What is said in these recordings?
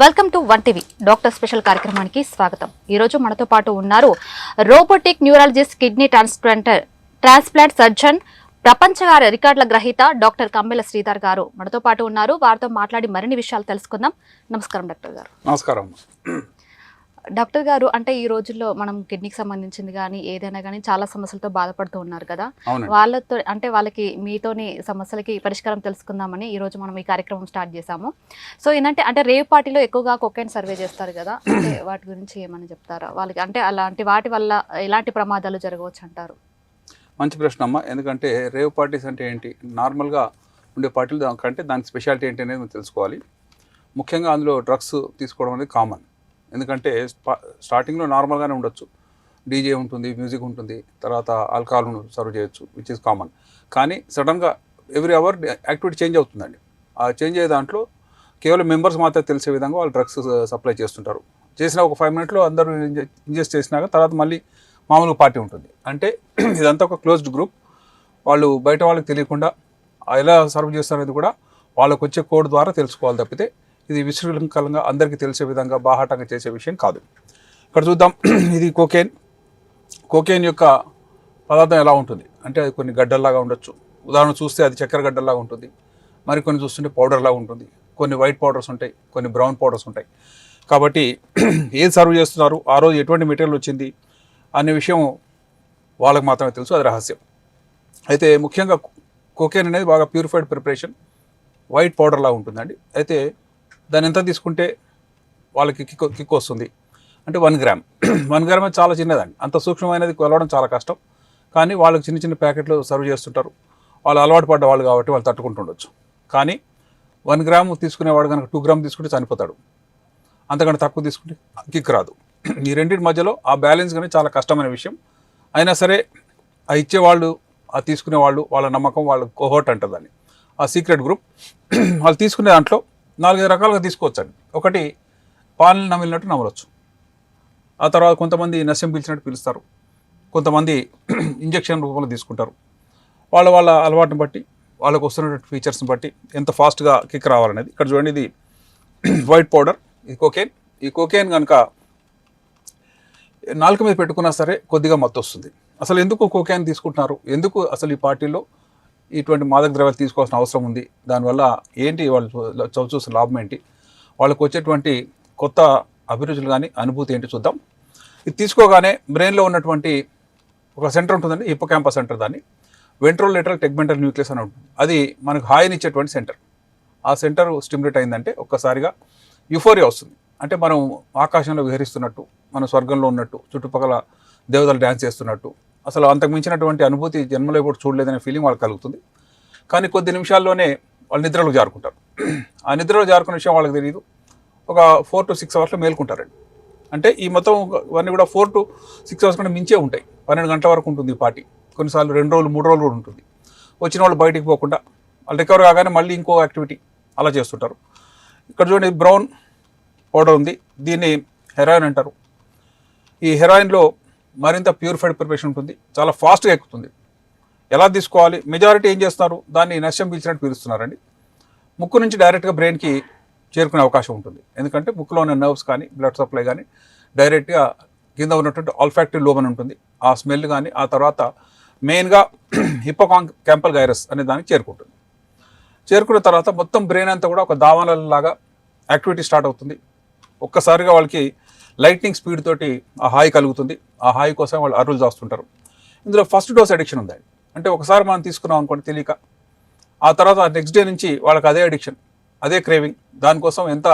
Welcome to one TV doctor special కార్యక్రమానికి స్వాగతం. ఈ రోజు మనతో పాటు ఉన్నారు robotic neurologist, kidney transplant surgeon, ప్రపంచ రికార్డుల గ్రహీత డాక్టర్ కమ్మెల శ్రీధర్ గారు మనతో పాటు ఉన్నారు. వారితో మాట్లాడి మరిన్ని విషయాలు తెలుసుకుందాం. నమస్కారం డాక్టర్ గారు. నమస్కారం డాక్టర్ గారు, అంటే ఈ రోజుల్లో మనం కిడ్నీకి సంబంధించింది కానీ ఏదైనా కానీ చాలా సమస్యలతో బాధపడుతూ ఉన్నారు కదా. వాళ్ళతో అంటే వాళ్ళకి మీతోని సమస్యలకి పరిష్కారం తెలుసుకుందామని ఈ రోజు మనం ఈ కార్యక్రమం స్టార్ట్ చేసాము. సో ఏంటంటే అంటే రేవ్ పార్టీలో ఎక్కువగా కొకైన్ సర్వే చేస్తారు కదా, అంటే వాటి గురించి ఏమని చెప్తారా వాళ్ళకి? అంటే అలాంటి వాటి వల్ల ఎలాంటి ప్రమాదాలు జరగవచ్చు అంటారు? మంచి ప్రశ్న అమ్మ. ఎందుకంటే రేవ్ పార్టీస్ అంటే ఏంటి, నార్మల్గా ఉండే పార్టీలు కంటే దానికి స్పెషాలిటీ ఏంటి అనేది మనం తెలుసుకోవాలి. ముఖ్యంగా అందులో డ్రగ్స్ తీసుకోవడం అనేది కామన్. ఎందుకంటే స్టార్టింగ్లో నార్మల్గానే ఉండొచ్చు, డీజే ఉంటుంది, మ్యూజిక్ ఉంటుంది, తర్వాత ఆల్కహాల్ సర్వ్ చేయొచ్చు, విచ్ ఇస్ కామన్. కానీ సడన్గా ఎవ్రీ అవర్ యాక్టివిటీ చేంజ్ అవుతుందండి. ఆ చేంజ్ అయ్యే దాంట్లో కేవలం మెంబర్స్ మాత్రమే తెలిసే విధంగా వాళ్ళు డ్రగ్స్ సప్లై చేస్తుంటారు. చేసిన ఒక 5 మినిట్లో అందరూ ఇంజెస్ట్ చేసినాక తర్వాత మళ్ళీ మామూలుగా పార్టీ ఉంటుంది. అంటే ఇదంతా ఒక క్లోజ్డ్ గ్రూప్. వాళ్ళు బయట వాళ్ళకి తెలియకుండా ఎలా సర్వ్ చేస్తారనేది కూడా వాళ్ళకు వచ్చే కోడ్ ద్వారా తెలుసుకోవాలి తప్పితే ఇది విశృంఖలంగా అందరికీ తెలిసే విధంగా బాహాటంగా చేసే విషయం కాదు. ఇక్కడ చూద్దాం. ఇది కోకేన్ యొక్క పదార్థం ఎలా ఉంటుంది అంటే అది కొన్ని గడ్డల్లాగా ఉండొచ్చు. ఉదాహరణ చూస్తే అది చక్కెర గడ్డల్లాగా ఉంటుంది, మరికొన్ని చూస్తుంటే పౌడర్లాగా ఉంటుంది, కొన్ని వైట్ పౌడర్స్ ఉంటాయి, కొన్ని బ్రౌన్ పౌడర్స్ ఉంటాయి. కాబట్టి ఏది సర్వ్ చేస్తున్నారు, ఆ రోజు ఎటువంటి మెటీరియల్ వచ్చింది అనే విషయం వాళ్ళకి మాత్రమే తెలుసు, అది రహస్యం. అయితే ముఖ్యంగా కోకేన్ అనేది బాగా ప్యూరిఫైడ్ ప్రిపరేషన్, వైట్ పౌడర్లా ఉంటుందండి. అయితే దాన్ని ఎంత తీసుకుంటే వాళ్ళకి కిక్ వస్తుంది అంటే 1 గ్రామ్. 1 గ్రామ్ చాలా చిన్నదండి, అంత సూక్ష్మమైనది కొలవడం చాలా కష్టం. కానీ వాళ్ళకి చిన్న చిన్న ప్యాకెట్లు సర్వ్ చేస్తుంటారు. వాళ్ళు అలవాటు పడ్డ వాళ్ళు కాబట్టి వాళ్ళు తట్టుకుంటుండొచ్చు. కానీ 1 గ్రామ్ తీసుకునేవాడు కనుక 2 గ్రామ్ తీసుకుంటే చనిపోతాడు, అంతకంటే తక్కువ తీసుకుంటే కిక్ రాదు. ఈ రెండింటి మధ్యలో ఆ బ్యాలెన్స్ కానీ చాలా కష్టమైన విషయం. అయినా సరే ఆ ఇచ్చేవాళ్ళు, ఆ తీసుకునేవాళ్ళు, వాళ్ళ నమ్మకం, వాళ్ళ కోహోట్ అంటారు దాన్ని, ఆ సీక్రెట్ గ్రూప్. వాళ్ళు తీసుకునే దాంట్లో 4-5 రకాలుగా తీసుకోవచ్చండి. ఒకటి పాలను నమిలినట్టు నమలొచ్చు, ఆ తర్వాత కొంతమంది నస్యం పీల్చినట్టు పీలుస్తారు, కొంతమంది ఇంజక్షన్ రూపంలో తీసుకుంటారు. వాళ్ళ అలవాటుని బట్టి, వాళ్ళకు వస్తున్నటువంటి ఫీచర్స్ని బట్టి ఎంత ఫాస్ట్గా కిక్ రావాలనేది. ఇక్కడ చూడండి, ఇది వైట్ పౌడర్, ఇది కోకేన్. ఈ కోకేన్ కనుక నాలుక మీద పెట్టుకున్నా సరే కొద్దిగా మత్తు వస్తుంది. అసలు ఎందుకు కోకేన్ తీసుకుంటున్నారు, ఎందుకు అసలు ఈ పార్టీలో ఇటువంటి మాదక ద్రవ్యాలు తీసుకోవాల్సిన అవసరం ఉంది, దానివల్ల ఏంటి వాళ్ళు చూసిన లాభం ఏంటి, వాళ్ళకు వచ్చేటువంటి కొత్త అభిరుచులు కానీ అనుభూతి ఏంటి చూద్దాం. ఇది తీసుకోగానే బ్రెయిన్లో ఉన్నటువంటి ఒక సెంటర్ ఉంటుందండి, హిప్పోకాంపస్ సెంటర్, దాన్ని వెంట్రోలేటరల్ టెగ్మెంటల్ న్యూక్లియస్ అని ఉంటుంది. అది మనకు హాయినిచ్చేటువంటి సెంటర్. ఆ సెంటర్ స్టిమ్యులేట్ అయిందంటే ఒక్కసారిగా యూఫోరియా వస్తుంది. అంటే మనం ఆకాశంలో విహరిస్తున్నట్టు, మన స్వర్గంలో ఉన్నట్టు, చుట్టుపక్కల దేవతలు డ్యాన్స్ చేస్తున్నట్టు, అసలు అంతకు మించినటువంటి అనుభూతి జన్మలో కూడా చూడలేదనే ఫీలింగ్ వాళ్ళకి కలుగుతుంది. కానీ కొద్ది నిమిషాల్లోనే వాళ్ళు నిద్రలో జారుకుంటారు. ఆ నిద్రలో జారుకునే విషయం వాళ్ళకి తెలియదు. ఒక 4 to 6 అవర్స్లో మేల్కుంటారండి. అంటే ఈ మొత్తం ఇవన్నీ కూడా 4 to 6 అవర్స్ కంటే మించే ఉంటాయి. 12 గంటల వరకు ఉంటుంది ఈ పార్టీ. కొన్నిసార్లు 2 రోజులు 3 రోజులు కూడా ఉంటుంది. వచ్చిన వాళ్ళు బయటికి పోకుండా వాళ్ళు రికవర్ కాగానే మళ్ళీ ఇంకో యాక్టివిటీ అలా చేస్తుంటారు. ఇక్కడ చూడండి, బ్రౌన్ పౌడర్ ఉంది, దీన్ని హెరాయిన్ అంటారు. ఈ హెరాయిన్లో మరింత ప్యూరిఫైడ్ ప్రిపరేషన్ ఉంటుంది, చాలా ఫాస్ట్గా ఎక్కుతుంది. ఎలా తీసుకోవాలి, మెజారిటీ ఏం చేస్తున్నారు, దాన్ని నశ్యం పీల్చినట్టు పీలుస్తున్నారండి. ముక్కు నుంచి డైరెక్ట్గా బ్రెయిన్కి చేరుకునే అవకాశం ఉంటుంది. ఎందుకంటే ముక్కులో ఉన్న నర్వ్స్ కానీ, బ్లడ్ సప్లై కానీ డైరెక్ట్గా కింద ఉన్నటువంటి ఆల్ఫాక్టివ్ లోబ్ అని ఉంటుంది, ఆ స్మెల్ కానీ, ఆ తర్వాత మెయిన్గా హిప్పోకాంపల్ గైరస్ అనే దానికి చేరుకుంటుంది. చేరుకున్న తర్వాత మొత్తం బ్రెయిన్ అంతా కూడా ఒక దావానలాగా యాక్టివిటీ స్టార్ట్ అవుతుంది. ఒక్కసారిగా వాళ్ళకి లైట్నింగ్ స్పీడ్ తోటి ఆ హాయి కలుగుతుంది. ఆ హాయి కోసం వాళ్ళు అరువులు చేస్తుంటారు. ఇందులో ఫస్ట్ డోస్ అడిక్షన్ ఉంది. అంటే ఒకసారి మనం తీసుకున్నాం అనుకోండి తెలియక, ఆ తర్వాత నెక్స్ట్ డే నుంచి వాళ్ళకి అదే అడిక్షన్, అదే క్రేవింగ్, దానికోసం ఎంత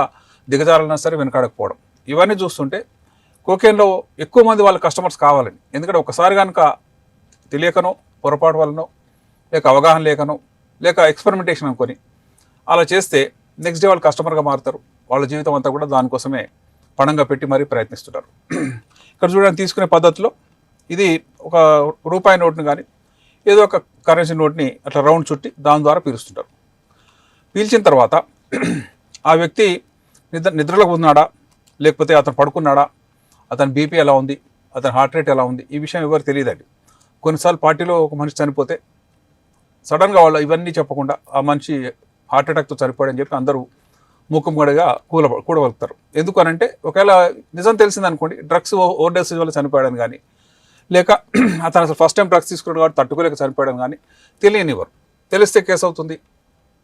దిగజారాలన్నా సరే వెనకాడకపోవడం. ఇవన్నీ చూస్తుంటే కోకేన్లో ఎక్కువ మంది వాళ్ళ కస్టమర్స్ కావాలని. ఎందుకంటే ఒకసారి కనుక తెలియకనో, పొరపాటు వల్లనో, లేక అవగాహన లేకనో, లేక ఎక్స్పెరిమెంటేషన్ అనుకొని అలా చేస్తే నెక్స్ట్ డే వాళ్ళు కస్టమర్గా మారుతారు. వాళ్ళ జీవితం అంతా కూడా దానికోసమే పణంగా పెట్టి మరీ ప్రయత్నిస్తుంటారు. ఇక్కడ చూడండి, తీసుకునే పద్ధతిలో ఇది ఒక రూపాయి నోట్ని కానీ ఏదో ఒక కరెన్సీ నోట్ని అట్లా రౌండ్ చుట్టి దాని ద్వారా పీలుస్తుంటారు. పీల్చిన తర్వాత ఆ వ్యక్తి నిద్రలోకి ఉన్నాడా, లేకపోతే అతను పడుకున్నాడా, అతని బీపీ ఎలా ఉంది, అతని హార్ట్ రేట్ ఎలా ఉంది, ఈ విషయం ఎవరు తెలియదండి. కొన్నిసార్లు పార్టీలో ఒక మనిషి చనిపోతే సడన్గా వాళ్ళు ఇవన్నీ చెప్పకుండా ఆ మనిషి హార్ట్ అటాక్తో చనిపోయాడని చెప్పి అందరూ ముఖం గడగా కూడబలుగుతారు. ఎందుకు అనంటే ఒకవేళ నిజం తెలిసిందనుకోండి, డ్రగ్స్ ఓవర్డోసేజ్ వల్ల చనిపోయాడని కానీ, లేక అతను అసలు ఫస్ట్ టైం డ్రగ్స్ తీసుకున్నాడు కాబట్టి తట్టుకోలేక చనిపోయాడని కానీ తెలియనివ్వరు. తెలిస్తే కేసు అవుతుంది,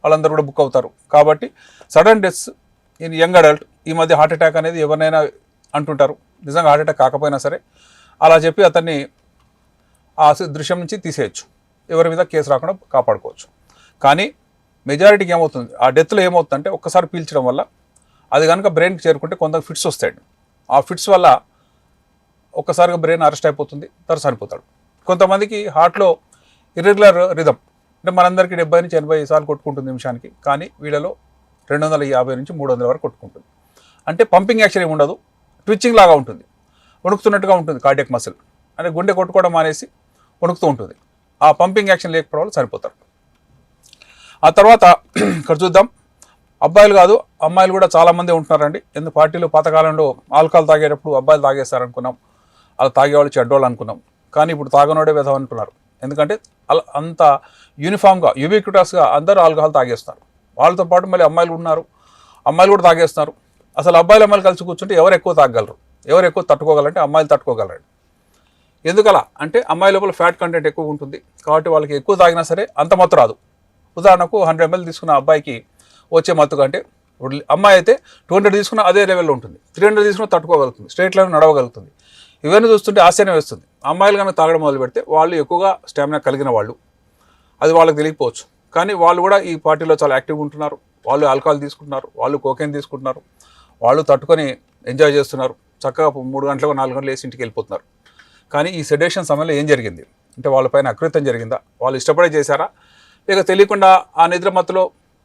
వాళ్ళందరూ కూడా బుక్ అవుతారు. కాబట్టి sudden deaths in young adult, ఈ మధ్య హార్ట్ అటాక్ అనేది ఎవరినైనా అంటుంటారు, నిజంగా హార్ట్ అటాక్ కాకపోయినా సరే అలా చెప్పి అతన్ని ఆ దృశ్యం నుంచి తీసేయచ్చు, ఎవరి మీద కేసు రాకుండా కాపాడుకోవచ్చు. కానీ మెజారిటీకి ఏమవుతుంది, ఆ డెత్లో ఏమవుతుందంటే ఒక్కసారి పీల్చడం వల్ల అది కనుక బ్రెయిన్కి చేరుకుంటే కొంత ఫిట్స్ వస్తాయి. ఆ ఫిట్స్ వల్ల ఒక్కసారిగా బ్రెయిన్ అరెస్ట్ అయిపోతుంది, తర్వాత చనిపోతాడు. కొంతమందికి హార్ట్లో ఇర్రెగ్యులర్ రిథమ్, అంటే మనందరికీ 70 నుంచి 80 సార్లు కొట్టుకుంటుంది నిమిషానికి, కానీ వీళ్ళలో 250 నుంచి 300 వరకు కొట్టుకుంటుంది. అంటే పంపింగ్ యాక్షన్ ఏమి ఉండదు, ట్విచ్చింగ్ లాగా ఉంటుంది, వణుకుతున్నట్టుగా ఉంటుంది కార్డియక్ మసిల్. అంటే గుండె కొట్టుకోవడం మానేసి వణుకుతూ ఉంటుంది. ఆ పంపింగ్ యాక్షన్ లేకపోవడం వల్ల చనిపోతారు. ఆ తర్వాత ఇక్కడ చూద్దాం, అబ్బాయిలు కాదు అమ్మాయిలు కూడా చాలామంది ఉంటున్నారండి. ఎందుకు పార్టీలు పాతకాలంలో ఆల్కహాల్ తాగేటప్పుడు అబ్బాయిలు తాగేస్తారనుకున్నాం, అలా తాగేవాళ్ళు చెడ్డోళ్ళు అనుకున్నాం. కానీ ఇప్పుడు తాగనోడే వెధవ అంటున్నారు. ఎందుకంటే అలా అంత యూనిఫామ్గా యూబిక్విటస్గా అందరూ ఆల్కహాల్ తాగేస్తున్నారు. వాళ్ళతో పాటు మళ్ళీ అమ్మాయిలు ఉన్నారు, అమ్మాయిలు కూడా తాగేస్తున్నారు. అసలు అమ్మాయిలు కలిసి కూర్చుంటే ఎవరు ఎక్కువ తాగగలరు, ఎవరు ఎక్కువ తట్టుకోగలంటే అమ్మాయిలు తట్టుకోగలరండి. ఎందుకలా అంటే అమ్మాయి లోపల ఫ్యాట్ కంటెంట్ ఎక్కువ ఉంటుంది కాబట్టి వాళ్ళకి ఎక్కువ తాగినా సరే అంత మత్తు రాదు. ఉదాహరణకు 100 ml తీసుకున్న అబ్బాయికి వచ్చే మత్తు కంటే అమ్మాయి అయితే 200 తీసుకున్న అదే లెవెల్లో ఉంటుంది, 300 తీసుకున్న తట్టుకోగలుగుతుంది, స్ట్రైట్ లైన్ నడవగలుగుతుంది. ఇవన్నీ చూస్తుంటే ఆశ్చర్యం వేస్తుంది. అమ్మాయిలు కనుక తాగడం మొదలు పెడితే వాళ్ళు ఎక్కువగా స్టామినా కలిగిన వాళ్ళు, అది వాళ్ళకి తెలియకపోవచ్చు, కానీ వాళ్ళు కూడా ఈ పార్టీలో చాలా యాక్టివ్గా ఉంటున్నారు. వాళ్ళు ఆల్కహాల్ తీసుకుంటున్నారు, వాళ్ళు కోకేన్ తీసుకుంటున్నారు, వాళ్ళు తట్టుకొని ఎంజాయ్ చేస్తున్నారు. చక్కగా 3 గంటలకు 4 గంటలు వేసి ఇంటికి వెళ్ళిపోతున్నారు. కానీ ఈ సెడేషన్ సమయంలో ఏం జరిగింది అంటే వాళ్ళపైన అకృత్యం జరిగిందా, వాళ్ళు ఇష్టపడే చేశారా, లేక తెలియకుండా ఆ నిద్ర మత్తులో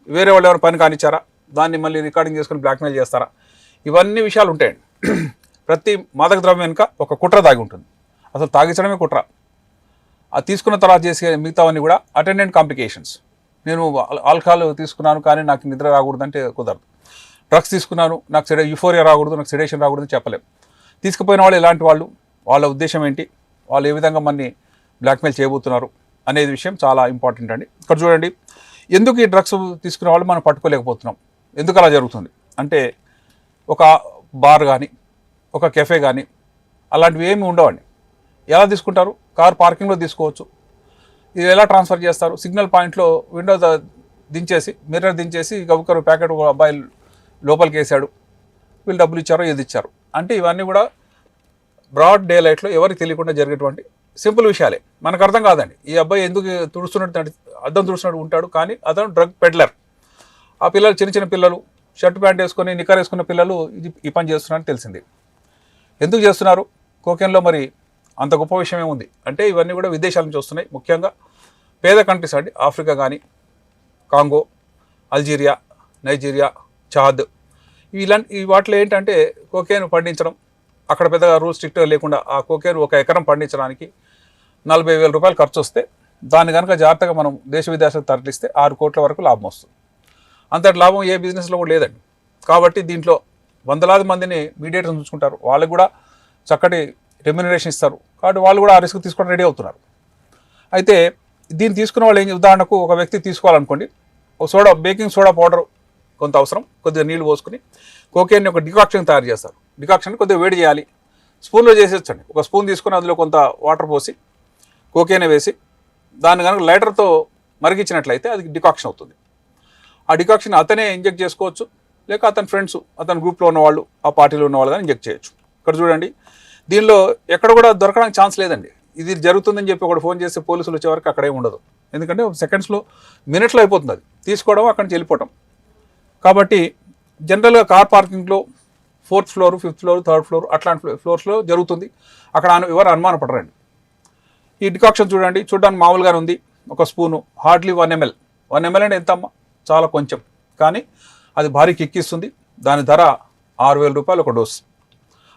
వేరే వాళ్ళు ఎవరైనా పని కానిచ్చారా, దాన్ని మళ్ళీ రికార్డింగ్ చేసుకుని బ్లాక్మెయిల్ చేస్తారా, ఇవన్నీ విషయాలు ఉంటాయండి. ప్రతి మాదక ద్రవ్యం వెనుక ఒక కుట్ర దాగి ఉంటుంది. అసలు తాగించడమే కుట్ర. అది తీసుకున్న తర్వాత చేసే మిగతావన్నీ కూడా అటెండెంట్ కాంప్లికేషన్స్. నేను ఆల్కహాల్ తీసుకున్నాను కానీ నాకు నిద్ర రాకూడదంటే కుదరదు, డ్రగ్స్ తీసుకున్నాను నాకు యూఫోరియా రాకూడదు, నాకు సెడేషన్ రాకూడదని చెప్పలేము. తీసుకుపోయిన వాళ్ళు ఎలాంటి వాళ్ళు, వాళ్ళ ఉద్దేశం ఏంటి, వాళ్ళు ఏ విధంగా మనని బ్లాక్మెయిల్ చేయబోతున్నారు అనేది విషయం చాలా ఇంపార్టెంట్ అండి. ఇక్కడ చూడండి, ఎందుకు ఈ డ్రగ్స్ తీసుకునే వాళ్ళు మనం పట్టుకోలేకపోతున్నాం, ఎందుకు అలా జరుగుతుంది అంటే ఒక బార్ కానీ ఒక కెఫే కానీ అలాంటివి ఏమి ఉండవండి. ఎలా తీసుకుంటారు, కార్ పార్కింగ్లో తీసుకోవచ్చు. ఇది ఎలా ట్రాన్స్ఫర్ చేస్తారు, సిగ్నల్ పాయింట్లో విండో దించేసి మిర్రర్ దించేసి గబుక్కరు ప్యాకెట్ అబ్బాయి లోపలికి వేసాడు, వీళ్ళు డబ్బులు ఇచ్చారో ఏది ఇచ్చారు అంటే ఇవన్నీ కూడా బ్రాడ్ డే లైట్లో ఎవరికి తెలియకుండా జరిగేటువంటి సింపుల్ విషయాలే. మనకు అర్థం కాదండి ఈ అబ్బాయి ఎందుకు తుడుస్తున్నట్టు అద్దం తుడుస్తున్నట్టు ఉంటాడు, కానీ అతను డ్రగ్ పెడ్లర్. ఆ పిల్లలు చిన్న చిన్న పిల్లలు షర్ట్ ప్యాంట్ వేసుకొని నిక్కర్ వేసుకున్న పిల్లలు ఈ పని చేస్తున్నారని తెలిసింది. ఎందుకు చేస్తున్నారు, కోకెన్లో మరి అంత గొప్ప విషయం ఏముంది అంటే ఇవన్నీ కూడా విదేశాల నుంచి వస్తున్నాయి. ముఖ్యంగా పేద కంట్రీస్ అండి, ఆఫ్రికా కానీ, కాంగో, అల్జీరియా, నైజీరియా, చాద్, ఈ వాటిలో ఏంటంటే కోకేన్ పండించడం, అక్కడ పెద్దగా రూల్స్ స్ట్రిక్ట్గా లేకుండా ఆ కోకేన్ 1 ఎకరం పండించడానికి 40,000 రూపాయలు ఖర్చు వస్తే దాన్ని కనుక జాగ్రత్తగా మనం దేశ విదేశాలకు తరలిస్తే 6 కోట్ల వరకు లాభం వస్తుంది. అంతటి లాభం ఏ బిజినెస్లో కూడా లేదండి. కాబట్టి దీంట్లో వందలాది మందిని మీడియేటర్స్ ఉంచుకుంటారు, వాళ్ళకి కూడా చక్కటి రెమ్యునరేషన్ ఇస్తారు, కాబట్టి వాళ్ళు కూడా ఆ రిస్క్ తీసుకోవడం రెడీ అవుతున్నారు. అయితే దీన్ని తీసుకున్న వాళ్ళు ఉదాహరణకు ఒక వ్యక్తి తీసుకోవాలనుకోండి, ఒక బేకింగ్ సోడా పౌడర్ కొంత అవసరం, కొద్దిగా నీళ్లు పోసుకుని కోకేన్ని ఒక డికాక్షన్ తయారు చేస్తారు. డికాక్షన్ కొద్దిగా వేడి చేయాలి, స్పూన్లో చేసేచ్చండి. ఒక స్పూన్ తీసుకొని అందులో కొంత వాటర్ పోసి కోకేనే వేసి దాన్ని కనుక లైటర్తో మరిగించినట్లయితే అది డికాక్షన్ అవుతుంది. ఆ డికాక్షన్ అతనే ఇంజెక్ట్ చేసుకోవచ్చు, లేక అతని ఫ్రెండ్స్, అతని గ్రూప్లో ఉన్నవాళ్ళు, ఆ పార్టీలో ఉన్నవాళ్ళు కానీ ఇంజెక్ట్ చేయొచ్చు. ఇక్కడ చూడండి, దీనిలో ఎక్కడ కూడా దొరకడానికి ఛాన్స్ లేదండి. ఇది జరుగుతుందని చెప్పి ఒకటి ఫోన్ చేస్తే పోలీసులు వచ్చే వరకు అక్కడే ఉండదు. ఎందుకంటే సెకండ్స్లో మినిట్లో అయిపోతుంది, అది తీసుకోవడం అక్కడి నుంచి వెళ్ళిపోవటం. కాబట్టి జనరల్గా కార్ పార్కింగ్లో 4th floor, 5th floor, 3rd floor అట్లాంటి ఫ్లోర్స్లో జరుగుతుంది. అక్కడ ఎవరు అనుమానపడరండి. ఈ డికాక్షన్ చూడండి, చూడడానికి మామూలుగానే ఉంది. ఒక స్పూను హార్డ్లీ 1 ml. 1 ml అంటే ఎంత అమ్మా, చాలా కొంచెం, కానీ అది భారీ కిక్కిస్తుంది. దాని ధర 6,000 రూపాయలు ఒక డోస్.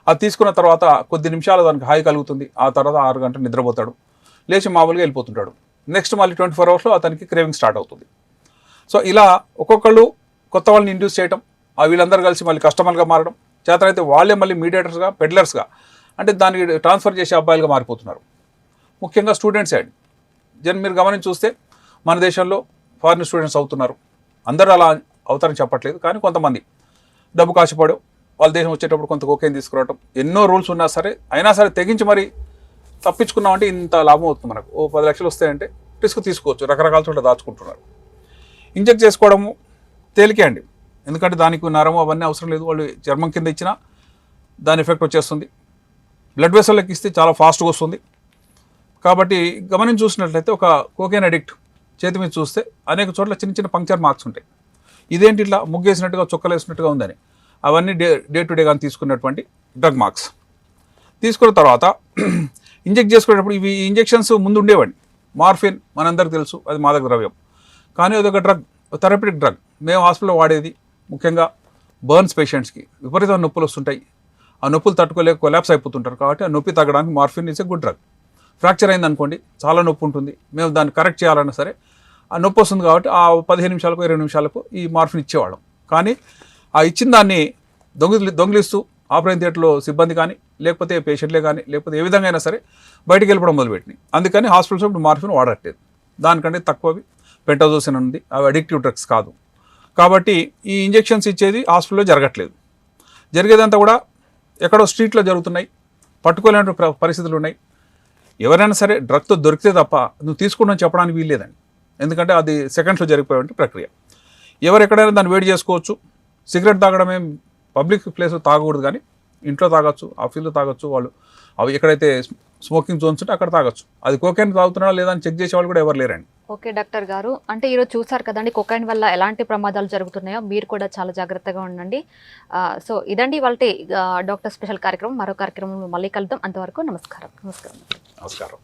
అది తీసుకున్న తర్వాత కొద్ది నిమిషాలు దానికి హాయి కలుగుతుంది. ఆ తర్వాత 6 గంటలు నిద్రపోతాడు, లేచి మామూలుగా వెళ్ళిపోతుంటాడు. నెక్స్ట్ మళ్ళీ 24 అవర్స్లో అతనికి క్రేవింగ్ స్టార్ట్ అవుతుంది. సో ఇలా ఒక్కొక్కళ్ళు కొత్త వాళ్ళని ఇండ్యూస్ చేయడం, వీళ్ళందరూ కలిసి మళ్ళీ కస్టమర్గా మారడం, చేతనైతే వాళ్ళే మళ్ళీ మీడియేటర్స్గా, పెడ్లర్స్గా, అంటే దానికి ట్రాన్స్ఫర్ చేసే అబ్బాయిలుగా మారిపోతున్నారు. ముఖ్యంగా స్టూడెంట్స్ సైడ్ మీరు గమనించి చూస్తే మన దేశంలో ఫారిన్ స్టూడెంట్స్ అవుతున్నారు. అందరూ అలా అవుతారని చెప్పట్లేదు, కానీ కొంతమంది డబ్బు కాశపడు వాళ్ళ దేశం వచ్చేటప్పుడు కొంత కోకేన్ తీసుకురావటం, ఎన్నో రూల్స్ ఉన్నా సరే అయినా సరే తెగించి మరి తప్పించుకున్నామంటే ఇంత లాభం అవుతుంది మనకు. ఓ 10 లక్షలు వస్తాయంటే రిస్క్ తీసుకోవచ్చు, రకరకాల చోట్ల దాచుకుంటున్నారు. ఇంజెక్ట్ చేసుకోవడము తేలికే అండి, ఎందుకంటే దానికి నరము అవన్నీ అవసరం లేదు. వాళ్ళు చర్మం కింద ఇచ్చినా దాని ఎఫెక్ట్ వచ్చేస్తుంది. బ్లడ్ వెసల్కి ఇస్తే చాలా ఫాస్ట్గా వస్తుంది. కాబట్టి గమనించి చూసినట్లయితే ఒక కోకేన్ అడిక్ట్ చేతి మీద చూస్తే అనేక చోట్ల చిన్న చిన్న పంక్చర్ మార్క్స్ ఉంటాయి. ఇదేంటి ఇట్లా ముగ్గేసినట్టుగా చుక్కలు వేసినట్టుగా ఉందని, అవన్నీ డే టు డే కానీ తీసుకున్నటువంటి డ్రగ్ మార్క్స్. తీసుకున్న తర్వాత ఇంజెక్ట్ చేసుకునేటప్పుడు ఇవి ఇంజెక్షన్స్ ముందు ఉండేవాడిని. మార్ఫిన్ మనందరికీ తెలుసు, అది మాదక ద్రవ్యం. కానీ అదొక డ్రగ్, థెరపటిక్ డ్రగ్. మేము హాస్పిటల్లో వాడేది ముఖ్యంగా బర్న్స్ పేషెంట్స్కి విపరీతమైన నొప్పులు వస్తుంటాయి. ఆ నొప్పులు తట్టుకోలేక కొలాప్స్ అయిపోతుంటారు. కాబట్టి ఆ నొప్పి తగ్గడానికి morphine is a good drug. Fracture అయింది అనుకోండి, చాలా నొప్పి ఉంటుంది, మేము దాన్ని కరెక్ట్ చేయాలన్నా సరే ఆ నొప్పి వస్తుంది కాబట్టి ఆ 15 నిమిషాలకు 20 నిమిషాలకు ఈ మార్ఫిన్ ఇచ్చేవాళ్ళం. కానీ ఆ ఇచ్చిన దాన్ని దొంగిలిస్తూ ఆపరేషన్ థియేటర్లో సిబ్బంది కానీ లేకపోతే పేషెంట్లే కానీ లేకపోతే ఏ విధంగా అయినా సరే బయటికి వెళ్ళిపోవడం మొదలుపెట్టినాయి. అందుకని హాస్పిటల్స్ ఇప్పుడు మార్ఫిన్ వాడట్లేదు. దానికంటే తక్కువవి పెంటాజోసిన్ ఉంది, అవి అడిక్టివ్ డ్రగ్స్ కాదు. కాబట్టి ఈ ఇంజెక్షన్స్ ఇచ్చేది హాస్పిటల్లో జరగట్లేదు. జరిగేదంతా కూడా ఎక్కడో స్ట్రీట్లో జరుగుతున్నాయి, పట్టుకోలేని పరిస్థితులు ఉన్నాయి. ఎవరైనా సరే డ్రగ్తో దొరికితే తప్ప నువ్వు తీసుకుంటావు చెప్పడానికి వీల్లేదండి, ఎందుకంటే అది సెకండ్స్లో జరిగిపోయే ప్రక్రియ. ఎవరు ఎక్కడైనా దాన్ని వేడి చేసుకోవచ్చు. సిగరెట్ తాగడమే పబ్లిక్ ప్లేస్లో తాగకూడదు, కానీ ఇంట్లో తాగొచ్చు, ఆఫీస్లో తాగొచ్చు. వాళ్ళు అవి ఎక్కడైతే స్మోకింగ్ జోన్స్ ఉంటే అక్కడ తాగొచ్చు. అది కోకైన్ తాగుతున్నారా లేదా అని చెక్ చేసే వాళ్ళు కూడా ఎవరు లేరండి. ఓకే డాక్టర్ గారు, అంటే ఈరోజు చూసారు కదండి కొకైన్ వల్ల ఎలాంటి ప్రమాదాలు జరుగుతున్నాయో, మీరు కూడా చాలా జాగ్రత్తగా ఉండండి. సో ఇదండి వాళ్ళ డాక్టర్ స్పెషల్ కార్యక్రమం. మరో కార్యక్రమం మళ్ళీ కలుద్దాం. అంతవరకు నమస్కారం. నమస్కారం.